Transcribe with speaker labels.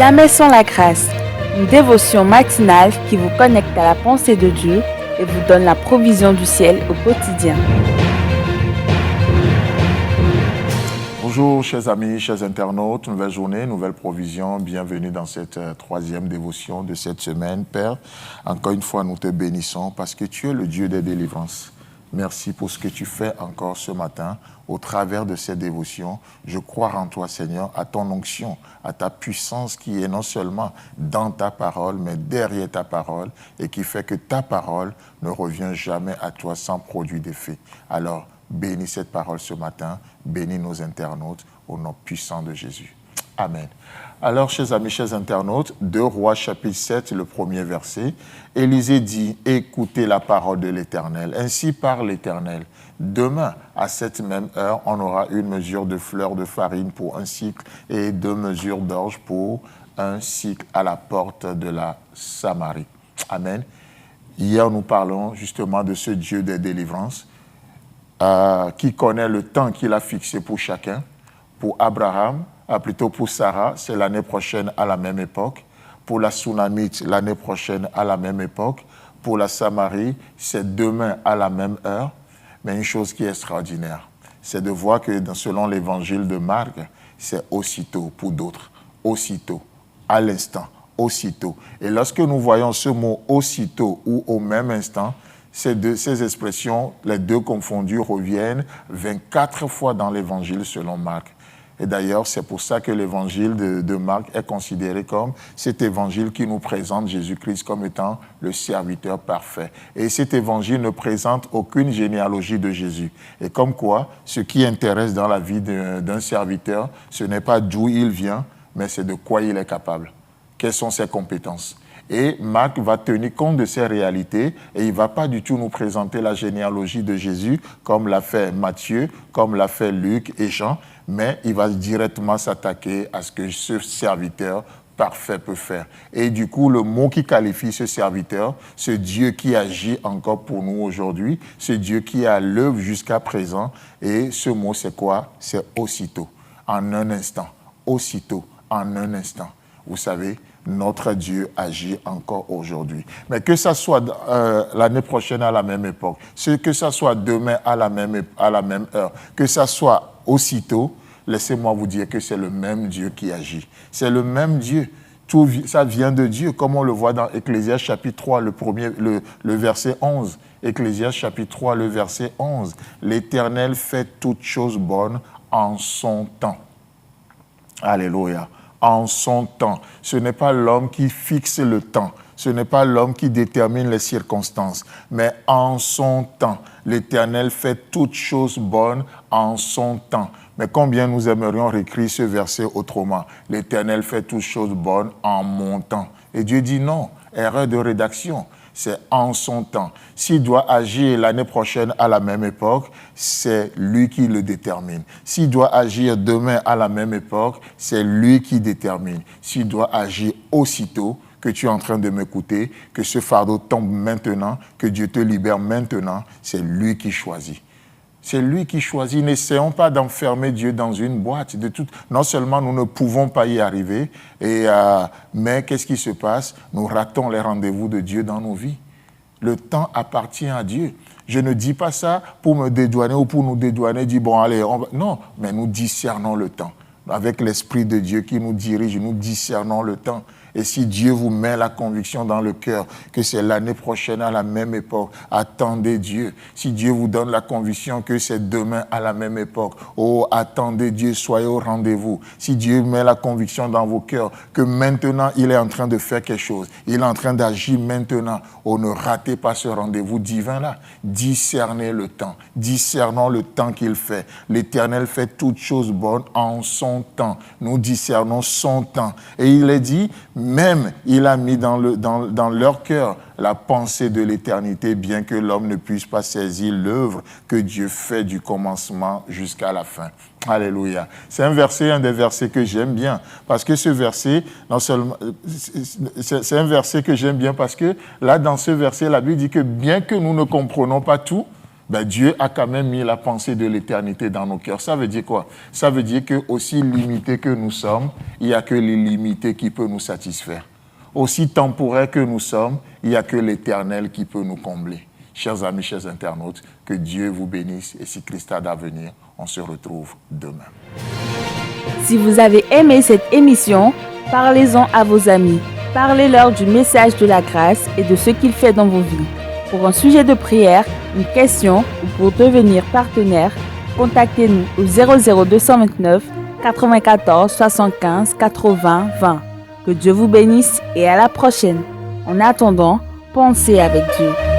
Speaker 1: Jamais sans la grâce, une dévotion matinale qui vous connecte à la pensée de Dieu et vous donne la provision du ciel au quotidien.
Speaker 2: Bonjour chers amis, chers internautes, nouvelle journée, nouvelle provision, bienvenue dans cette troisième dévotion de cette semaine. Père, encore une fois nous te bénissons parce que tu es le Dieu des délivrances. Merci pour ce que tu fais encore ce matin au travers de cette dévotion. Je crois en toi Seigneur, à ton onction, à ta puissance qui est non seulement dans ta parole, mais derrière ta parole et qui fait que ta parole ne revient jamais à toi sans produit d'effet. Alors, bénis cette parole ce matin, bénis nos internautes au nom puissant de Jésus. Amen. Alors, chers amis, chers internautes, 2 Rois chapitre 7, le premier verset, Élisée dit, écoutez la parole de l'Éternel. Ainsi parle l'Éternel. Demain, à cette même heure, on aura une mesure de fleur de farine pour un cycle et 2 mesures d'orge pour un cycle à la porte de la Samarie. Amen. Hier, nous parlons justement de ce Dieu des délivrances qui connaît le temps qu'il a fixé pour chacun. Pour Abraham, plutôt pour Sarah, c'est l'année prochaine à la même époque. Pour la Sunamite, l'année prochaine à la même époque. Pour la Samarie, c'est demain à la même heure. Mais une chose qui est extraordinaire, c'est de voir que selon l'évangile de Marc, c'est aussitôt pour d'autres. Aussitôt, à l'instant, aussitôt. Et lorsque nous voyons ce mot aussitôt ou au même instant, ces expressions, les deux confondues, reviennent 24 fois dans l'évangile selon Marc. Et d'ailleurs, c'est pour ça que l'évangile de Marc est considéré comme cet évangile qui nous présente Jésus-Christ comme étant le serviteur parfait. Et cet évangile ne présente aucune généalogie de Jésus. Et comme quoi, ce qui intéresse dans la vie d'un serviteur, ce n'est pas d'où il vient, mais c'est de quoi il est capable. Quelles sont ses compétences? Et Marc va tenir compte de ces réalités et il ne va pas du tout nous présenter la généalogie de Jésus comme l'a fait Matthieu, comme l'a fait Luc et Jean, mais il va directement s'attaquer à ce que ce serviteur parfait peut faire. Et du coup, le mot qui qualifie ce serviteur, ce Dieu qui agit encore pour nous aujourd'hui, ce Dieu qui est à l'œuvre jusqu'à présent, et ce mot c'est quoi? C'est aussitôt, en un instant, aussitôt, en un instant. Vous savez, notre Dieu agit encore aujourd'hui. Mais que ça soit l'année prochaine à la même époque, que ça soit demain à la même heure, que ça soit aussitôt, laissez-moi vous dire que c'est le même Dieu qui agit. C'est le même Dieu. Tout ça vient de Dieu, comme on le voit dans Ecclésiaste chapitre 3, le verset 11. Ecclésiaste chapitre 3, le verset 11. L'Éternel fait toutes choses bonnes en son temps. Alléluia. En son temps. Ce n'est pas l'homme qui fixe le temps. Ce n'est pas l'homme qui détermine les circonstances. Mais en son temps. L'Éternel fait toutes choses bonnes en son temps. Mais combien nous aimerions réécrire ce verset autrement? L'Éternel fait toutes choses bonnes en mon temps. Et Dieu dit non. Erreur de rédaction. C'est en son temps. S'il doit agir l'année prochaine à la même époque, c'est lui qui le détermine. S'il doit agir demain à la même époque, c'est lui qui détermine. S'il doit agir aussitôt que tu es en train de m'écouter, que ce fardeau tombe maintenant, que Dieu te libère maintenant, c'est lui qui choisit. C'est lui qui choisit. N'essayons pas d'enfermer Dieu dans une boîte. Non seulement nous ne pouvons pas y arriver, mais qu'est-ce qui se passe? Nous ratons les rendez-vous de Dieu dans nos vies. Le temps appartient à Dieu. Je ne dis pas ça pour me dédouaner ou pour nous dédouaner, dire bon allez, non, mais nous discernons le temps. Avec l'Esprit de Dieu qui nous dirige, nous discernons le temps. Et si Dieu vous met la conviction dans le cœur que c'est l'année prochaine à la même époque, attendez Dieu. Si Dieu vous donne la conviction que c'est demain à la même époque, oh, attendez Dieu, soyez au rendez-vous. Si Dieu met la conviction dans vos cœurs que maintenant il est en train de faire quelque chose, il est en train d'agir maintenant, oh, ne ratez pas ce rendez-vous divin-là. Discernez le temps, discernons le temps qu'il fait. L'Éternel fait toutes choses bonnes en son temps. Nous discernons son temps. Et il est dit, même il a mis dans leur cœur la pensée de l'éternité, bien que l'homme ne puisse pas saisir l'œuvre que Dieu fait du commencement jusqu'à la fin. Alléluia. C'est un des versets que j'aime bien, parce que ce verset, non seulement, c'est un verset que j'aime bien parce que là, dans ce verset, la Bible dit que bien que nous ne comprenons pas tout, ben Dieu a quand même mis la pensée de l'éternité dans nos cœurs. Ça veut dire quoi? Ça veut dire que aussi limités que nous sommes, il n'y a que l'illimité qui peut nous satisfaire. Aussi temporaire que nous sommes, il n'y a que l'Éternel qui peut nous combler. Chers amis, chers internautes, que Dieu vous bénisse et si Christ a d'avenir, on se retrouve demain.
Speaker 1: Si vous avez aimé cette émission, parlez-en à vos amis. Parlez-leur du message de la grâce et de ce qu'il fait dans vos vies. Pour un sujet de prière, une question ou pour devenir partenaire, contactez-nous au 00229 94 75 80 20. Que Dieu vous bénisse et à la prochaine. En attendant, pensez avec Dieu.